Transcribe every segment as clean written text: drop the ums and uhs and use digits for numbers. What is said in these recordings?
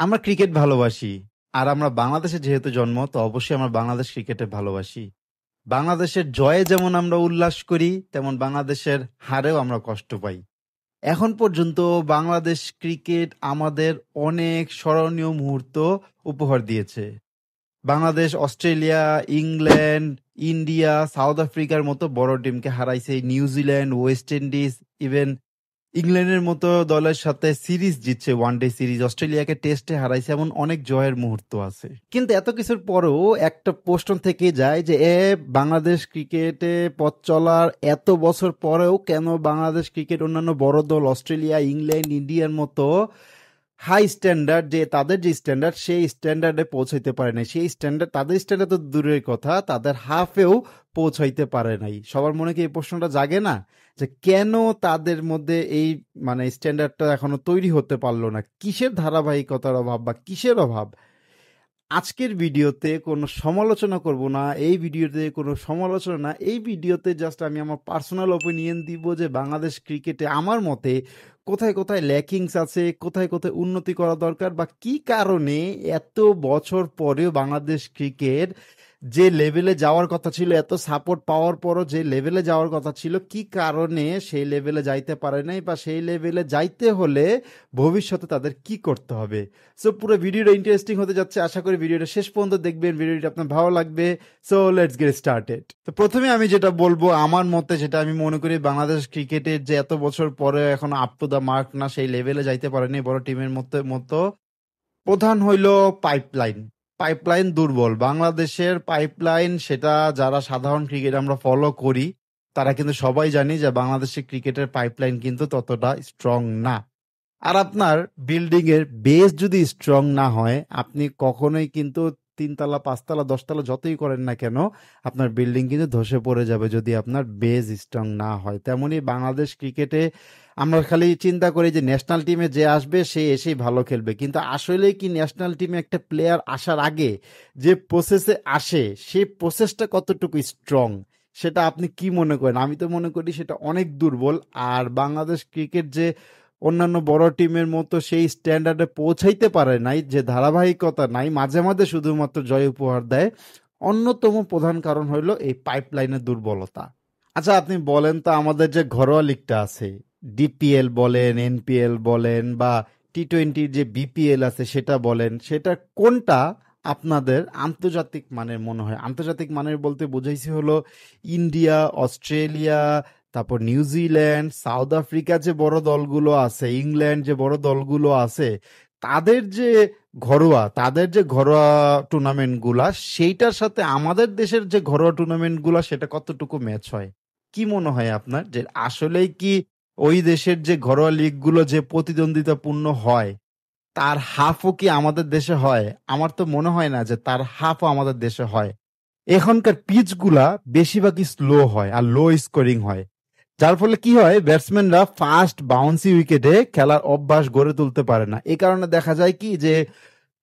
আমরা ক্রিকেট ভালোবাসি। আর আমরা বাংলাদেশে যেহেতু জন্ম, তো অবশ্যই আমরা বাংলাদেশ ক্রিকেটে ভালোবাসি। বাংলাদেশের জয়ে যেমন আমরা উল্লাস করি, তেমন বাংলাদেশের হারেও আমরা কষ্ট পাই। এখন পর্যন্ত বাংলাদেশ ক্রিকেট আমাদের অনেক স্মরণীয় মুহূর্ত উপহার দিয়েছে। Bangladesh Australia, England, India, south আফ্রিকার মতো বড় টিমকে হারাইছে, নিউজিল্যান্ড, ওয়েস্ট ইন্ডিজ, ইভেন ইংল্যান্ডের মতো দলের সাথে সিরিজ জিতছে, ওয়ানডে সিরিজ, অস্ট্রেলিয়াকে টেস্টে হারাইছে, এমন অনেক জয়ের মুহূর্ত আছে। কিন্তু এত কিছুর পরেও একটা প্রশ্ন থেকে যায় যে বাংলাদেশ ক্রিকেটে পথ চলার এত বছর পরেও কেন বাংলাদেশ ক্রিকেট অন্যান্য বড় দল অস্ট্রেলিয়া, ইংল্যান্ড, ইন্ডিয়ার মতো হাই স্ট্যান্ডার্ড, যে তাদের যে স্ট্যান্ডার্ড সেই স্ট্যান্ডার্ডে পৌঁছাইতে পারে নাই, সেই স্ট্যান্ডার্ড তাদের স্ট্যান্ডার্ড তো দূরের কথা, তাদের হাফেও পৌঁছাইতে পারে নাই। সবার মনে কি এই প্রশ্নটা জাগে না যে কেন তাদের মধ্যে এই মানে স্ট্যান্ডার্ডটা এখনো তৈরি হতে পারলো না? কিসের ধারাবাহিকতার অভাব বা কিসের অভাব? আজকের ভিডিওতে কোনো সমালোচনা করব না, এই ভিডিওতে কোনো সমালোচনা না, এই ভিডিওতে জাস্ট আমি আমার পার্সোনাল ওপিনিয়ন দিব যে বাংলাদেশ ক্রিকেটে আমার মতে কোথায় কোথায় ল্যাকিংস আছে, কোথায় কোথায় উন্নতি করা দরকার, বা কি কারণে এত বছর পরেও বাংলাদেশ ক্রিকেট যে লেভেলে যাওয়ার কথা ছিল, এত সাপোর্ট পাওয়ার পরও যে লেভেলে যাওয়ার কথা ছিল, কি কারণে সেই লেভেলে যাইতে পারে নাই, বা সেই লেভেলে যাইতে হলে ভবিষ্যতে তাদের কি করতে হবে। সো পুরো ভিডিওটা ইন্টারেস্টিং হতে যাচ্ছে, আশা করি ভিডিওটা শেষ পর্যন্ত দেখবেন, ভিডিওটা আপনার ভালো লাগবে। So let's get started. তো প্রথমে আমি যেটা বলবো, আমার মতে যেটা আমি মনে করি, বাংলাদেশ ক্রিকেটের যে এত বছর পরে এখন আপ টু দ্য মার্ক না, সেই লেভেলে যাইতে পারেনি বড় টিমের মতো প্রধান হইল পাইপলাইন। পাইপলাইন দুর্বল বাংলাদেশের। পাইপলাইন সেটা যারা সাধারণ ক্রিকেট আমরা ফলো করি তারা কিন্তু সবাই জানি যে বাংলাদেশের ক্রিকেটের পাইপলাইন কিন্তু ততটা স্ট্রং না। আর আপনার বিল্ডিং এর বেস যদি স্ট্রং না হয়, আপনি কখনোই কিন্তু 3 তলা 5 তলা 10 তলা যতই করেন না কেন, আপনার বিল্ডিং কিন্তু ধসে পড়ে যাবে যদি আপনার বেস স্ট্রং না হয়। তেমনি বাংলাদেশ ক্রিকেটে আমরা খালি চিন্তা করি যে ন্যাশনাল টিমে যে আসবে সে এসেই ভালো খেলবে, কিন্তু আসলে কি ন্যাশনাল টিমে একটা প্লেয়ার আসার আগে যে প্রসেসে আসে, সেই প্রসেসটা কতটুকু স্ট্রং, সেটা আপনি কি মনে করেন? আমি তো মনে করি সেটা অনেক দুর্বল। আর বাংলাদেশ ক্রিকেট যে অন্যান্য বড় টিমের মতো সেই স্ট্যান্ডার্ডে পৌঁছাইতে পারে নাই, যে ধারাবাহিকতা নাই, মাঝে মাঝে শুধুমাত্র জয় উপহার দেয়, অন্যতম প্রধান কারণ হইল এই পাইপলাইনের দুর্বলতা। আচ্ছা আপনি বলেন তো, আমাদের যে ঘরোয়া লিগটা আছে, ডিপিএল বলেন, এনপিএল বলেন, বা টি-20 যে বিপিএল আছে সেটা বলেন, সেটা কোনটা আপনাদের আন্তর্জাতিক মানের মনে হয়? আন্তর্জাতিক মানের বলতে বুঝাইছি হলো ইন্ডিয়া, অস্ট্রেলিয়া, তারপর নিউজিল্যান্ড, সাউথ আফ্রিকা যে বড় দলগুলো আছে, ইংল্যান্ড যে বড় দলগুলো আছে, তাদের যে ঘরোয়া টুর্নামেন্ট গুলা, সেইটার সাথে আমাদের দেশের যে ঘরোয়া টুর্নামেন্ট গুলা সেটা কতটুকু ম্যাচ হয়? কি মনে হয় আপনার, যে আসলেই কি ওই দেশের যে ঘরোয়া লিগ গুলো যে প্রতিদ্বন্দ্বিতাপূর্ণ হয়, তার হাফও কি আমাদের দেশে হয়? আমার তো মনে হয় না যে তার হাফও আমাদের দেশে হয়। এখনকার পিচ গুলা বেশিরভাগই স্লো হয় আর লো স্কোরিং হয়, যার ফলে কি হয়, ব্যাটসম্যানরা ফাস্ট বাউন্সি উইকেটে খেলার অভ্যাস গড়ে তুলতে পারে না। এই কারণে দেখা যায় কি যে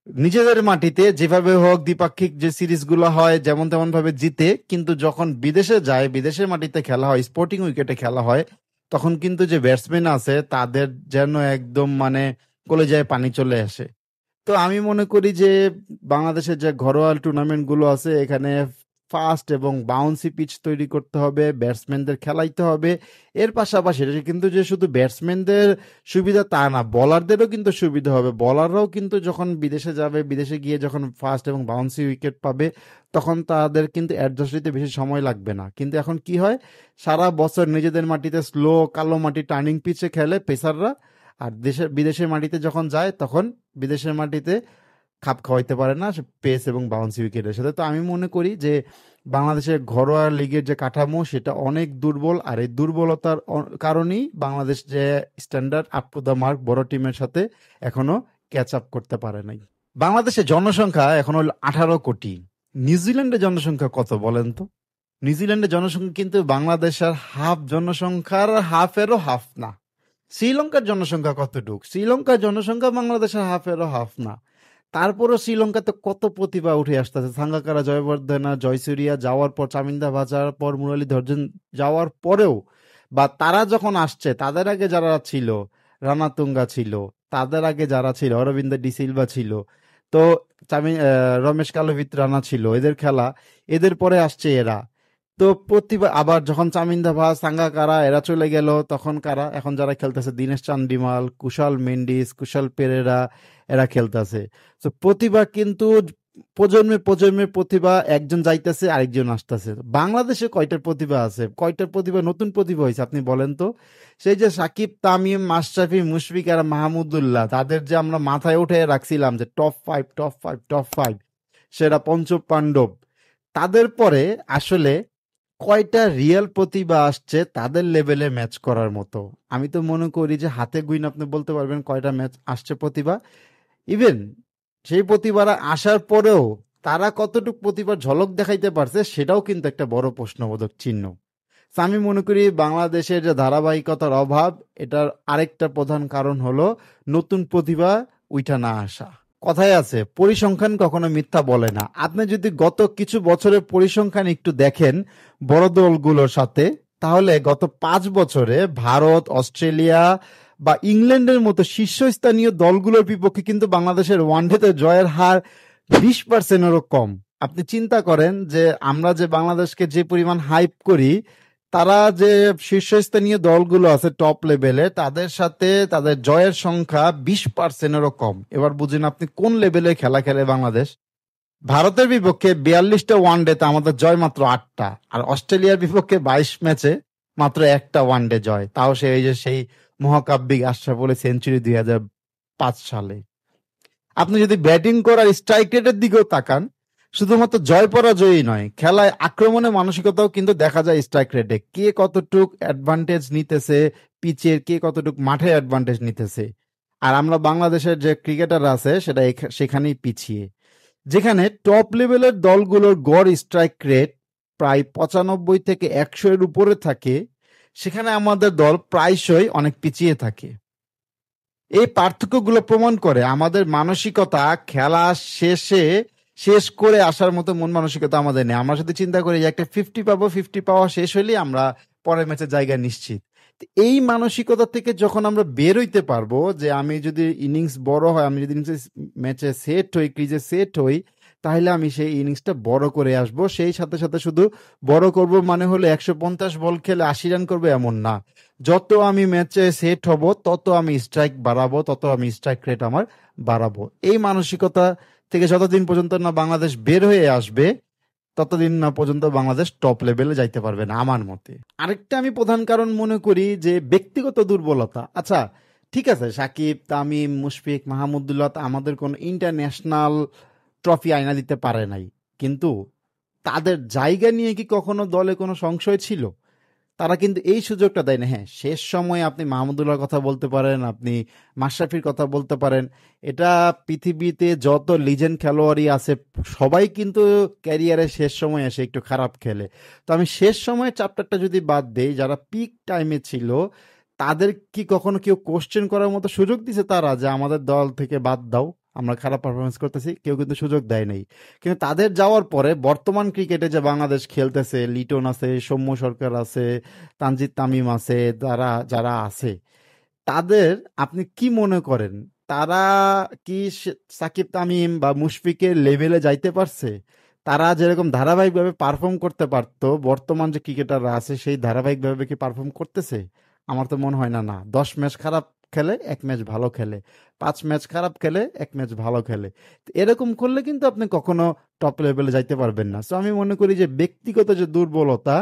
নিজেদের মাটিতে যেভাবে হোক দ্বিপাক্ষিক যে সিরিজগুলো হয় যেমন তেমন ভাবে জিতে, কিন্তু যখন বিদেশে যায়, বিদেশের মাটিতে খেলা হয়, স্পোর্টিং উইকেটে খেলা হয়, তখন কিন্তু যে ব্যাটসম্যান আছে তাদের যেন একদম মানে কলেজায় পানি চলে আসে। তো আমি মনে করি যে বাংলাদেশের যে ঘরোয়া টুর্নামেন্ট গুলো আছে, এখানে ফাস্ট এবং বাউন্সি পিচ তৈরি করতে হবে, ব্যাটসম্যানদের খেলাইতে হবে। এর পাশাপাশি এটা কিন্তু যে শুধু ব্যাটসম্যানদের সুবিধা তা না, বলারদেরও কিন্তু সুবিধা হবে। বলাররাও কিন্তু যখন বিদেশে যাবে, বিদেশে গিয়ে যখন ফাস্ট এবং বাউন্সি উইকেট পাবে, তখন তাদের কিন্তু অ্যাডজাস্ট হতে বেশি সময় লাগবে না। কিন্তু এখন কি হয়, সারা বছর নিজেদের মাটিতে স্লো কালো মাটি টার্নিং পিচে খেলে পেসাররা, আর বিদেশের মাটিতে যখন যায় তখন বিদেশের মাটিতে খাপ খাওয়াইতে পারে না পেস এবং বাউন্সি উইকেটের সাথে। তো আমি মনে করি যে বাংলাদেশের ঘরোয়া লিগের যে কাঠামো সেটা অনেক দুর্বল, আর এই দুর্বলতার কারণেই বাংলাদেশ যে standard up to the mark বড় টিমের সাথে এখনো ক্যাচ আপ করতে পারে নাই। বাংলাদেশের জনসংখ্যা এখন হল 18 কোটি। নিউজিল্যান্ডের জনসংখ্যা কত বলেন তো? নিউজিল্যান্ডের জনসংখ্যা কিন্তু বাংলাদেশের হাফ জনসংখ্যার হাফেরও হাফ না। শ্রীলঙ্কার জনসংখ্যা কতটুক? শ্রীলঙ্কার জনসংখ্যা বাংলাদেশের হাফেরও হাফ না। তারপরও শ্রীলঙ্কাতে কত প্রতিভা উঠে আসতেছে। সাঙ্গাকারা, জয়বর্ধনা, জয়সূরিয়া যাওয়ার পর, চামিন্দা ভাজার পর, মুরালী ধর্জন যাওয়ার পরেও, বা তারা যখন আসছে তাদের আগে যারা ছিল, রানাতুঙ্গা ছিল, তাদের আগে যারা ছিল অরবিন্দ ডি সিলভা ছিল, তো রমেশ কালোভিত রানা ছিল, এদের খেলা, এদের পরে আসছে এরা। তো প্রতিবার আবার যখন চামিন্দা ভা সাঙ্গাকারা এরা চলে গেল, তখন কারা এখন যারা খেলতেছে, দীনেশ চান্ডিমাল, কুশাল মেন্ডিস, কুশাল পেরেরা, এরা খেলতেছে। তো প্রতিভা কিন্তু প্রজন্মে প্রজন্মে প্রতিভা একজন যাইতেছে আরেকজন আসতেছে। বাংলাদেশে কয়টার প্রতিভা আছে, কয়টার প্রতিভা নতুন প্রতিভা হয়েছে আপনি বলেন তো? সেই যে সাকিব, তামিম, মাশরাফি, মুশফিক আর মাহমুদুল্লাহ, তাদের যে আমরা মাথায় উঠে রাখছিলাম যে top five, top five, top five, সেটা পঞ্চ পাণ্ডব, তাদের পরে আসলে কয়টা রিয়েল প্রতিভা আসছে তাদের লেভেলে ম্যাচ করার মতো? আমি তো মনে করি যে হাতে গুইন আপনি বলতে পারবেন কয়টা ম্যাচ আসছে প্রতিভা। ইভেন সেই প্রতিভারা আসার পরেও তারা কতটুকু প্রতিভার ঝলক দেখাইতে পারছে সেটাও কিন্তু একটা বড় প্রশ্নবোধক চিহ্ন। তো আমি মনে করি বাংলাদেশের যে ধারাবাহিকতার অভাব, এটার আরেকটা প্রধান কারণ হলো নতুন প্রতিভা উঠা না আসা। কথায় আছে পরিসংখ্যান কখনো মিথ্যা বলে না। আপনি যদি গত কিছু বছরের পরিসংখ্যান একটু দেখেন বড় দলগুলোর সাথে, তাহলে গত 5 বছরে ভারত, অস্ট্রেলিয়া বা ইংল্যান্ডের মতো শীর্ষস্থানীয় দলগুলোর বিপক্ষে কিন্তু বাংলাদেশের ওয়ানডেতে জয়ের হার 20%-এরও কম। আপনি চিন্তা করেন যে আমরা যে বাংলাদেশকে যে পরিমাণ হাইপ করি, তারা যে শীর্ষস্থানীয় দলগুলো আছে টপ লেভেলে, তাদের সাথে তাদের জয়ের সংখ্যা 20%-এরও কম। এবার বুঝেন আপনি কোন লেভেলে খেলা খেলে বাংলাদেশ। ভারতের বিপক্ষে 42টা ওয়ানডেতে আমাদের জয় মাত্র 8টা, আর অস্ট্রেলিয়ার বিপক্ষে 22 ম্যাচে মাত্র একটা ওয়ানডে জয়, তাও সেই মহাকাব্যিক আশরাফ আলী সেঞ্চুরি 2005 সালে। আপনি যদি ব্যাটিং করার স্ট্রাইক রেটের দিকেও তাকান, শুধুমাত্র জয় পরাজয়ই নয়, খেলায় আক্রমণের মানসিকতাও কিন্তু দেখা যায় স্ট্রাইক রেটে, কে কতটুক অ্যাডভান্টেজ নিতেছে পিচের, কে কতটুক মাঠে অ্যাডভান্টেজ নিতেছে। আর আমরা বাংলাদেশের যে ক্রিকেটার আছে সেটা সেখানেই পিছিয়ে। যেখানে টপ লেভেলের দলগুলোর গড় স্ট্রাইক রেট প্রায় 95 থেকে 100 এর উপরে থাকে, সেখানে আমাদের দল প্রায়শই অনেক পিছিয়ে থাকে। এই পার্থক্যগুলো প্রমাণ করে আমাদের মানসিকতা খেলা শেষ করে আসার মতো মন মানসিকতা আমাদের নেই। আমরা যদি চিন্তা করি যে একটা 50 পাবো, 50 পাওয়া শেষ হলেই আমরা পরের ম্যাচে জায়গা নিশ্চিত। এই মানসিকতা থেকে যখন আমরা বের হইতে পারবো যে আমি যদি ইনিংস বড় হয়, আমি যদি ম্যাচে সেট হই, ক্রিজে সেট হই, তাহলে আমি সেই ইনিংসটা বড় করে আসবো। সেই সাথে সাথে শুধু বড় করব মানে হলো 150 বল খেলে 80 রান করবো এমন না। যত আমি ম্যাচে সেট হব তত আমি স্ট্রাইক বাড়াবো, তত আমি স্ট্রাইক রেট আমার বাড়াবো। এই মানসিকতা থেকে যতদিন পর্যন্ত না বাংলাদেশ বের হয়ে আসবে, ততদিন না পর্যন্ত বাংলাদেশ টপ লেভেলে যাইতে পারবে না আমার মতে। আরেকটা আমি প্রধান কারণ মনে করি যে ব্যক্তিগত দুর্বলতা। আচ্ছা ঠিক আছে, সাকিব, তামিম, মুশফিক, মাহমুদুল্লাহ আমাদের কোনো ইন্টারন্যাশনাল ট্রফি আইনা দিতে পারে নাই, কিন্তু তাদের জায়গা নিয়ে কি কখনো দলে কোনো সংশয় ছিল? তারা কিন্তু এই সুযোগটা দেয় না। হ্যাঁ, শেষ সময়ে আপনি মাহমুদুল্লাহর কথা বলতে পারেন, আপনি মাশরাফির কথা বলতে পারেন, এটা পৃথিবীতে যত লিজেন্ড খেলোয়াড়ই আছে সবাই কিন্তু ক্যারিয়ারের শেষ সময় এসে একটু খারাপ খেলে। তো আমি শেষ সময়ের চ্যাপ্টারটা যদি বাদ দেই, যারা পিক টাইমে ছিল তাদের কি কখনো কেউ কোশ্চেন করার মতো সুযোগ দিছে তারা যে আমাদের দল থেকে বাদ দাও, আমরা খারাপ পারফরমেন্স করতেছি? কেউ কিন্তু সুযোগ দেয় নাই। কিন্তু তাদের যাওয়ার পরে বর্তমান ক্রিকেটে যে বাংলাদেশ খেলতেছে, লিটন আছে, সৌম্য সরকার আছে, তানজিদ তামিম আছে, যারা আছে, তাদের আপনি কি মনে করেন তারা কি সাকিব, তামিম বা মুশফিকের লেভেলে যাইতে পারছে? তারা যেরকম ধারাবাহিকভাবে পারফর্ম করতে পারতো, বর্তমান যে ক্রিকেটাররা আছে সেই ধারাবাহিকভাবে কি পারফর্ম করতেছে? আমার তো মনে হয় না। না, 10 ম্যাচ খারাপ খেলে 1 ম্যাচ ভালো খেলে, 5 ম্যাচ খারাপ খেলে 1 ম্যাচ ভালো খেলে। তো এরকম করলে কিন্তু আপনি কখনো টপ লেভেলে যাইতে পারবেন না। সো আমি মনে করি যে ব্যক্তিগত যে দুর্বলতা,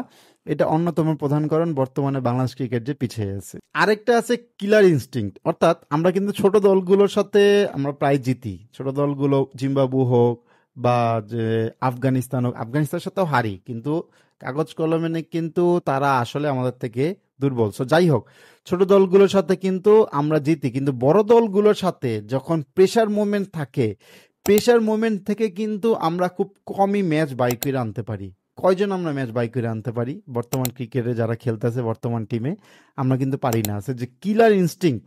এটা অন্যতম প্রধান কারণ বর্তমানে বাংলাদেশ ক্রিকেট যে পিছিয়ে আছে। আরেকটা আছে কিলার ইনস্টিংক্ট, অর্থাৎ আমরা কিন্তু ছোট দলগুলোর সাথে আমরা প্রায় জিতি। ছোট দলগুলো জিম্বাবু হোক বা যে আফগানিস্তান হোক, আফগানিস্তানের সাথেও হারি, কিন্তু কাগজ কলমে কিন্তু তারা আসলে আমাদের থেকে দুর্বল। সো যাই হোক, ছোট দলগুলোর সাথে কিন্তু আমরা জিতি, কিন্তু বড় দলগুলোর সাথে যখন প্রেশার মোমেন্ট থাকে, প্রেশার মোমেন্ট থেকে কিন্তু আমরা খুব কমই ম্যাচ বাই করে আনতে পারি। কয়জন আমরা ম্যাচ বাই করে আনতে পারি বর্তমান ক্রিকেটে যারা খেলতেছে বর্তমান টিমে? আমরা কিন্তু পারি না। আছে যে কিলার ইনস্টিংক্ট,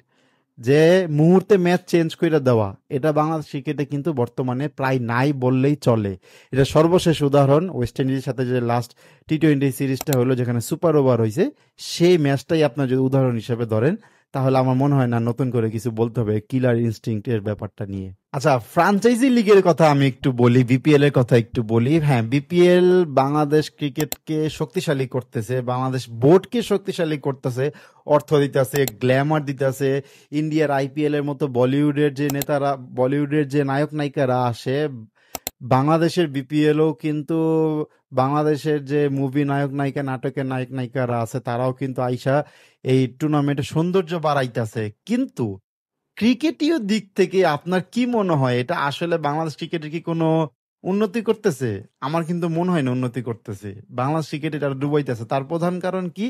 যে মুহূর্তে ম্যাচ চেঞ্জ করে দেওয়া, এটা বাংলাদেশ ক্রিকেটে কিন্তু বর্তমানে প্রায় নাই বললেই চলে। এটা সর্বশেষ উদাহরণ ওয়েস্ট ইন্ডিজের সাথে যে লাস্ট টি-20 সিরিজটা হলো, যেখানে সুপার ওভার হয়েছে, সেই ম্যাচটাই আপনার যদি উদাহরণ হিসেবে ধরেন, তাহলে আমার মনে হয় না নতুন করে কিছু বলতে হবে কিলার ইনস্টিংক্ট এর ব্যাপারটা নিয়ে। আচ্ছা, ফ্রাঞ্চাইজি লিগের কথা আমি একটু বলি, বিপিএল এর কথা একটু বলি। হ্যাঁ, বিপিএল বাংলাদেশ ক্রিকেটকে শক্তিশালী করতেছে, বাংলাদেশ বোর্ডকে শক্তিশালী করতেছে, অর্থ দিতেছে, গ্ল্যামার দিতেছে। ইন্ডিয়ার আইপিএল এর মতো বলিউডের যে নেতারা, বলিউডের যে নায়ক নায়িকারা আসে, বাংলাদেশের বিপিএলও কিন্তু বাংলাদেশের যে মুভি নায়ক নায়িকা, নাটকের নায়ক নায়িকারা আছে, তারাও কিন্তু আইসা এই টুর্নামেন্টের সৌন্দর্য বাড়াইতেছে। কিন্তু ক্রিকেটীয় দিক থেকে আপনার কি মনে হয়, এটা আসলে বাংলাদেশ ক্রিকেটের কি কোনো উন্নতি করতেছে? আমার কিন্তু মনে হয় না উন্নতি করতেছে। বাংলাদেশ ক্রিকেট এটা ডুবাইতেছে। তার প্রধান কারণ কি?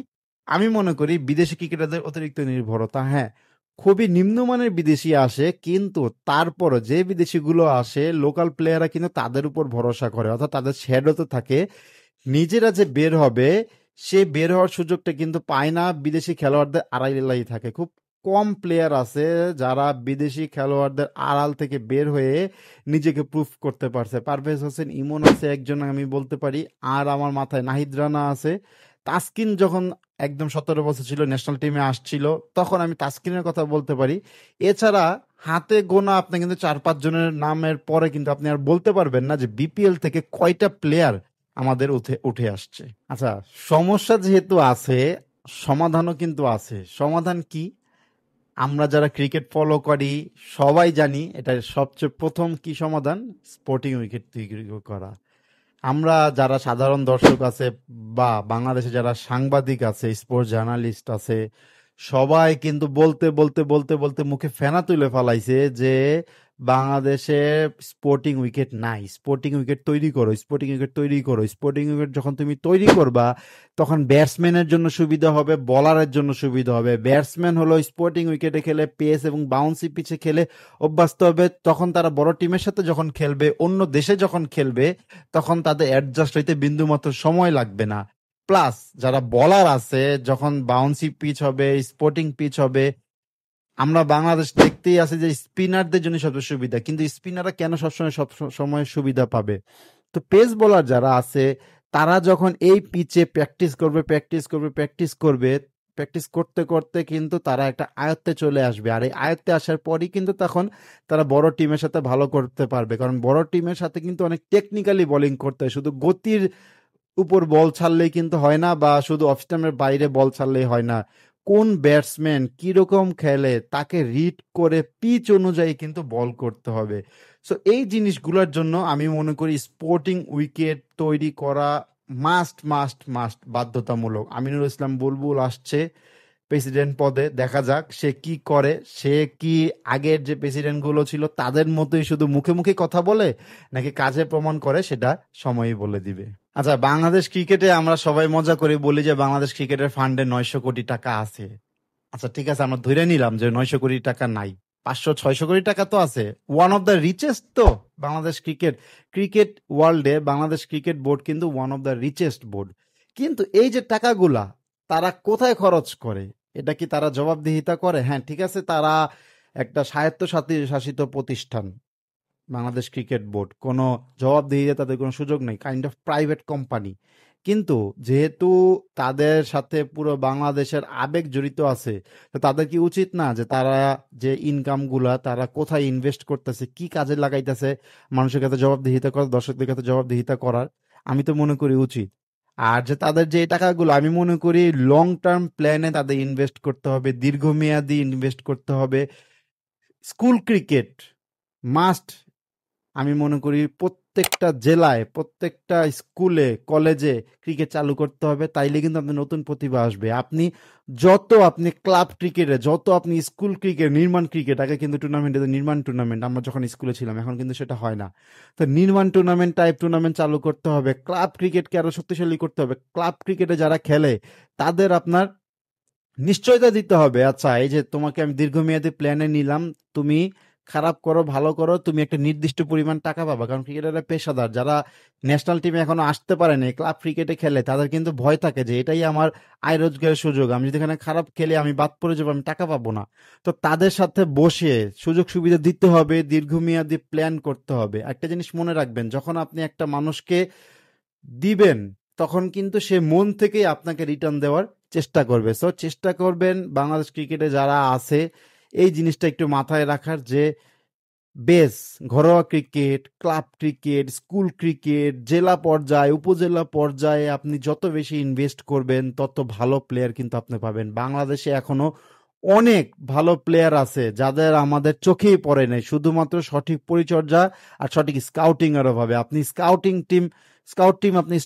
আমি মনে করি বিদেশি ক্রিকেটারদের অতিরিক্ত নির্ভরতা। হ্যাঁ, খুবই নিম্নমানের বিদেশি আসে, কিন্তু তারপরও যে বিদেশিগুলো আসে, লোকাল প্লেয়াররা কিন্তু তাদের উপর ভরসা করে, অর্থাৎ তাদের শ্যাডোতে থাকে। নিজেরা যে বের হবে, সে বের হওয়ার সুযোগটা কিন্তু পায় না, বিদেশি খেলোয়াড়দের আড়ালেই থাকে। খুব কম প্লেয়ার আছে যারা বিদেশি খেলোয়াড়দের আড়াল থেকে বের হয়ে নিজেকে প্রুফ করতে পারছে। পারভেজ হোসেন ইমন আছে একজন, আমি বলতে পারি। আর আমার মাথায় নাহিদ রানা আছে। তাসকিন যখন একদম 17 বছর ছিল, ন্যাশনাল টিমে আসছিল, তখন আমি তাসকিনের কথা বলতে পারি। এছাড়া হাতে গোনা আপনি কিন্তু 4-5 জনের নামের পরে কিন্তু আপনি আর বলতে পারবেন না যে বিপিএল থেকে কয়টা প্লেয়ার আমাদের উঠে উঠে আসছে। আচ্ছা, সমস্যা যেহেতু আছে, সমাধানও কিন্তু আছে। সমাধান কি? আমরা যারা ক্রিকেট ফলো করি সবাই জানি এটা সবচেয়ে প্রথম কি সমাধান? স্পোর্টিং উইকেট তৈরি করা। আমরা যারা সাধারণ দর্শক আছে বা বাংলাদেশে যারা সাংবাদিক আছে, স্পোর্টস জার্নালিস্ট আছে, সবাই কিন্তু বলতে বলতে বলতে বলতে মুখে ফেনা তুলে ফেলাইছে যে বাংলাদেশে স্পোর্টিং উইকেট নাই। স্পোর্টিং উইকেট তৈরি করো, স্পোর্টিং উইকেট তৈরি করো। স্পোর্টিং উইকেট যখন তুমি তৈরি করবা, তখন ব্যাটসম্যানের জন্য সুবিধা হবে, বলারের জন্য সুবিধা হবে। ব্যাটসম্যান হলো স্পোর্টিং উইকেটে খেলে পেস এবং বাউন্সি পিচে খেলে অভ্যস্ত হবে, তখন তারা বড় টিমের সাথে যখন খেলবে, অন্য দেশে যখন খেলবে, তখন তাদের অ্যাডজাস্ট হইতে বিন্দুমাত্র সময় লাগবে না। প্লাস যারা বলার আছে, যখন বাউন্সি পিচ হবে, স্পোর্টিং পিচ হবে, আমরা বাংলাদেশ দেখতেই আছি যে স্পিনারদের জন্য সবচেয়ে সুবিধা। কিন্তু স্পিনাররা কেন সবসময় সব সময় সুবিধা পাবে? তো পেস বোলার যারা আছে, তারা যখন এই পিচে প্র্যাকটিস করবে, প্র্যাকটিস করবে, প্র্যাকটিস করবে, প্র্যাকটিস করতে করতে কিন্তু তারা একটা আয়ত্তে চলে আসবে। আর এই আয়ত্তে আসার পরই কিন্তু তখন তারা বড় টিমের সাথে ভালো করতে পারবে। কারণ বড় টিমের সাথে কিন্তু অনেক টেকনিক্যালি বোলিং করতে হয়। শুধু গতির উপর বল ছাড়লেই কিন্তু হয় না, বা শুধু অফ স্টাম্পের বাইরে বল ছাড়লেই হয় না। কোন ব্যাটসম্যান কিরকম খেলে তাকে রিড করে পিচ অনুযায়ী কিন্তু বল করতে হবে। সো এই জিনিসগুলোর জন্য আমি মনে করি স্পোর্টিং উইকেট তৈরি করা মাস্ট মাস্ট মাস্ট, বাধ্যতামূলক। আমিনুল ইসলাম বুলবুল আসছে প্রেসিডেন্ট পদে, দেখা যাক সে কি করে। সে কি আগের যে প্রেসিডেন্ট গুলো ছিল তাদের মতোই শুধু মুখে মুখে কথা বলে, নাকি কাজে প্রমাণ করে, সেটা সময়ই বলে দিবে। আচ্ছা, বাংলাদেশ ক্রিকেটে আমরা সবাই মজা করে বলি যে বাংলাদেশ ক্রিকেটের ফান্ডে 900 কোটি টাকা আছে। আচ্ছা, ঠিক আছে, আমরা ধরে নিলাম যে 900 কোটি টাকা নাই, 500-600 কোটি টাকা তো আছে। ওয়ান অফ দ্য রিচেস্ট তো বাংলাদেশ ক্রিকেট, ক্রিকেট ওয়ার্ল্ডে বাংলাদেশ ক্রিকেট বোর্ড কিন্তু one of the richest board. কিন্তু এই যে টাকাগুলা তারা কোথায় খরচ করে, এটা কি তারা জবাবদিহিতা করে? হ্যাঁ, ঠিক আছে, তারা একটা স্বায়ত্তশাসিত শাসিত প্রতিষ্ঠান, বাংলাদেশ ক্রিকেট বোর্ড, কোনো জবাবদিহিতা তাদের কোনো সুযোগ নেই, কাইন্ড অফ প্রাইভেট কোম্পানি। কিন্তু যেহেতু তাদের সাথে পুরো বাংলাদেশের আবেগ জড়িত আছে, তো তাদের কি উচিত না যে তারা যে ইনকাম গুলা তারা কোথায় ইনভেস্ট করতেছে, কি কাজে লাগাইতেছে, মানুষের কাছে জবাবদিহিতা করার, দর্শকদের কাছে জবাবদিহিতা করার? আমি তো মনে করি উচিত। আর যে তাদের যে টাকাগুলো, আমি মনে করি লং টার্ম প্ল্যানে তাদের ইনভেস্ট করতে হবে, দীর্ঘমেয়াদী ইনভেস্ট করতে হবে। স্কুল ক্রিকেট মাস্ট, আমি মনে করি প্রত্যেকটা জেলায়, প্রত্যেকটা স্কুলে, কলেজে ক্রিকেট চালু করতে হবে। তাইলে কিন্তু আপনার নতুন প্রতিভা আসবে। আপনি ক্লাব ক্রিকেটে, যত আপনি স্কুল ক্রিকেট, নির্মাণ ক্রিকেট, আগে কিন্তু টুর্নামেন্ট, নির্মাণ টুর্নামেন্ট আমরা যখন স্কুলে ছিলাম, এখন কিন্তু সেটা হয় না। তো নির্মাণ টুর্নামেন্ট টাইপ টুর্নামেন্ট চালু করতে হবে, ক্লাব ক্রিকেটকে আরো শক্তিশালী করতে হবে। ক্লাব ক্রিকেটে যারা খেলে তাদের আপনার নিশ্চয়তা দিতে হবে। আচ্ছা, এই যে তোমাকে আমি দীর্ঘমেয়াদী প্ল্যানে নিলাম, তুমি খারাপ করো ভালো করো, তুমি একটা নির্দিষ্ট পরিমাণ টাকা পাবা। কারণ ক্রিকেটাররা পেশাদার, যারা ন্যাশনাল টিমে এখনো আসতে পারেনি, ক্লাব ক্রিকেটে খেলে, তাদের কিন্তু ভয় থাকে যে এটাই আমার আয় রোজগারের সুযোগ, আমি যদি এখানে খারাপ খেলে আমি বাদ পড়ে যাবো, আমি টাকা পাবো না। তো তাদের সাথে বসে সুযোগ সুবিধা দিতে হবে, দীর্ঘমেয়াদী প্ল্যান করতে হবে। একটা জিনিস মনে রাখবেন, যখন আপনি একটা মানুষকে দিবেন, তখন কিন্তু সে মন থেকেই আপনাকে রিটার্ন দেওয়ার চেষ্টা করবে। সো চেষ্টা করবেন বাংলাদেশ ক্রিকেটে যারা আছে এই জিনিসটা একটু মাথায় রাখার যে বেস ঘরোয়া cricket, club cricket, school cricket, জেলা পর্যায়ে, উপজেলা পর্যায়ে আপনি যত বেশি ইনভেস্ট করবেন তত ভালো প্লেয়ার কিন্তু আপনি পাবেন। বাংলাদেশে এখনো অনেক ভালো প্লেয়ার আছে যাদের আমাদের চোখেই পড়ে নাই, শুধুমাত্র সঠিক পরিচর্যা আর সঠিক স্কাউটিং এর অভাবে। আপনি স্কাউট টিম আপনি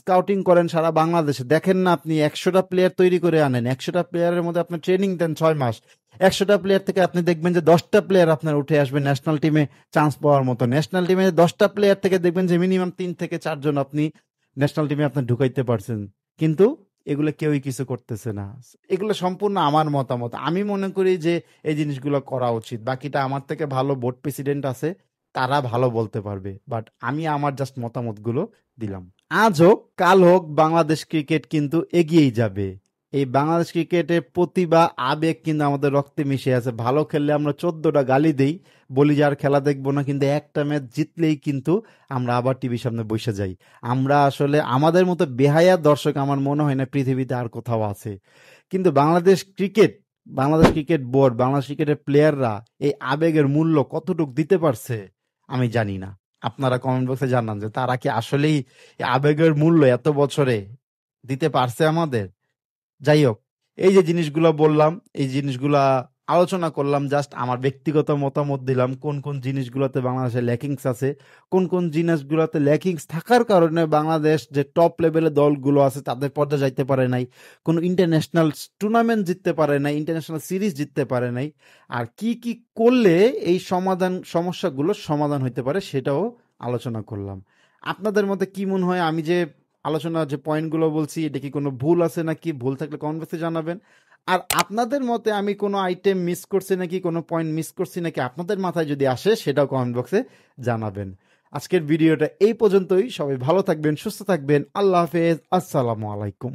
স্কাউটিং করেন সারা বাংলাদেশে। দেখেন না, আপনি 100টা প্লেয়ার তৈরি করে আনেন, 100টা প্লেয়ারের মধ্যে আপনি ট্রেনিং দেন 6 মাস, 100টা প্লেয়ার থেকে আপনি দেখবেন যে 10টা প্লেয়ার আপনার উঠে আসবে ন্যাশনাল টিমে চান্স পাওয়ার মতো। ন্যাশনাল টিমে 10টা প্লেয়ার থেকে দেখবেন যে মিনিমাম 3 থেকে 4 জন আপনি ন্যাশনাল টিমে আপনি ঢুকাইতে পারছেন। কিন্তু এগুলো কেউই কিছু করতেছে না। এগুলো সম্পূর্ণ আমার মতামত। আমি মনে করি যে এই জিনিসগুলো করা উচিত। বাকিটা আমার থেকে ভালো বোর্ড প্রেসিডেন্ট আছে, তারা ভালো বলতে পারবে। বাট আমি আমার জাস্ট মতামতগুলো দিলাম। আজ হোক কাল হোক বাংলাদেশ ক্রিকেট কিন্তু এগিয়েই যাবে। এই বাংলাদেশ ক্রিকেটের প্রতিভা আবেগ কিন্তু আমাদের রক্তে মিশে আছে। ভালো খেললে আমরা 14টা গালি দেই, বলি যে আর খেলা দেখবো না, কিন্তু একটা ম্যাচ জিতলেই কিন্তু আমরা আবার টিভির সামনে বসে যাই। আমরা আসলে আমাদের মতো বেহায়া দর্শক আমার মনে হয় না পৃথিবীতে আর কোথাও আছে। কিন্তু বাংলাদেশ ক্রিকেট বোর্ড, বাংলাদেশ ক্রিকেটের প্লেয়াররা এই আবেগের মূল্য কতটুকু দিতে পারছে আমি জানি না। আপনারা কমেন্ট বক্সে জানান যে তারা কি আসলেই এই আবেগের মূল্য এত বছরে দিতে পারছে আমাদের। যাই হোক, এই যে জিনিসগুলো বললাম, এই জিনিসগুলা আলোচনা করলাম, জাস্ট আমার ব্যক্তিগত মতামত দিলাম কোন কোন জিনিসগুলোতে বাংলাদেশের ল্যাকিংস আছে, কোন কোন জিনিসগুলোতে ল্যাকিংস থাকার কারণে বাংলাদেশ যে টপ লেভেলের দলগুলো আছে তাদের পর্যায়ে যাইতে পারে নাই, কোনো ইন্টারন্যাশনাল টুর্নামেন্ট জিততে পারে নাই, ইন্টারন্যাশনাল সিরিজ জিততে পারে নাই, আর কি কি করলে এই সমস্যাগুলোর সমাধান হইতে পারে সেটাও আলোচনা করলাম। আপনাদের মতে কি মনে হয় আমি যে আলোচনা যে পয়েন্টগুলো বলছি এটা কি কোনো ভুল আছে নাকি? ভুল থাকলে কমেন্ট বক্সে জানাবেন। আর আপনাদের মতে আমি কোনো আইটেম মিস করছি নাকি, কোনো পয়েন্ট মিস করছি নাকি আপনাদের মাথায় যদি আসে সেটাও কমেন্ট বক্সে জানাবেন। আজকের ভিডিওটা এই পর্যন্তই। সবাই ভালো থাকবেন, সুস্থ থাকবেন। আল্লাহ হাফেজ, আসসালামু আলাইকুম।